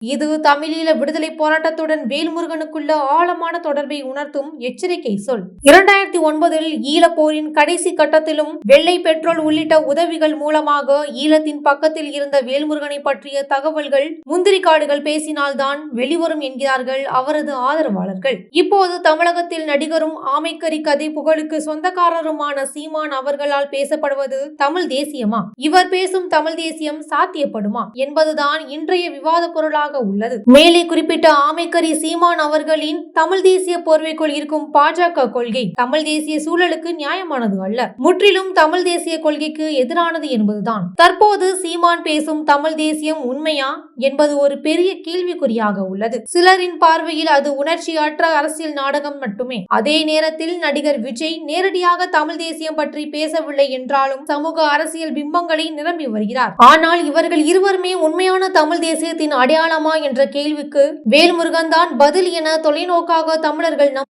இது தமிழீழ விடுதலை போராட்டத்துடன் வேல்முருகனுக்குள்ள ஆழமான தொடர்பை உணர்த்தும் எச்சரிக்கை சொல். 2009 ஈழப்போரின் கடைசி கட்டத்திலும் வெள்ளை பெட்ரோல் உள்ளிட்ட உதவிகள் மூலமாக ஈழத்தின் பக்கத்தில் இருந்த வேல்முருகனை பற்றிய தகவல்கள் முந்திரி காடுகள் பேசினால்தான் வெளிவரும் என்கிறார்கள் அவரது ஆதரவாளர்கள். இப்போது தமிழகத்தில் நடிகரும் ஆமைக்கறி கதை புகழுக்கு சொந்தக்காரருமான சீமான் அவர்களால் பேசப்படுவது தமிழ் தேசியமா? இவர் பேசும் தமிழ் தேசியம் சாத்தியப்படுமா என்பதுதான் இன்றைய விவாத பொருளாக உள்ளது. மேலே குறிப்பிட்ட ஆமைக்கறி சீமான் அவர்களின் தமிழ் தேசிய போர்வைக்குள் இருக்கும் பாஜக கொள்கை தமிழ் தேசிய சூழலுக்கு நியாயமானது அல்ல, முற்றிலும் தமிழ் தேசிய கொள்கைக்கு எதிரானது என்பதுதான். தற்போது சீமான் பேசும் தமிழ் தேசியம் உண்மையா என்பது ஒரு பெரிய கேள்விக்குறியாக உள்ளது. சிலரின் பார்வையில் அது உணர்ச்சியற்ற அரசியல் நாடகம் மட்டுமே. அதே நேரத்தில் நடிகர் விஜய் நேரடியாக தமிழ் தேசியம் பற்றி பேசவில்லை என்றாலும் சமூக அரசியல் பிம்பங்களை நிரம்பி வருகிறார். ஆனால் இவர்கள் இருவருமே உண்மையான தமிழ் தேசியத்தின் அடையாளமா என்ற கேள்விக்கு வேல்முருகன் தான் பதில் என தொலைநோக்காக தமிழர்கள்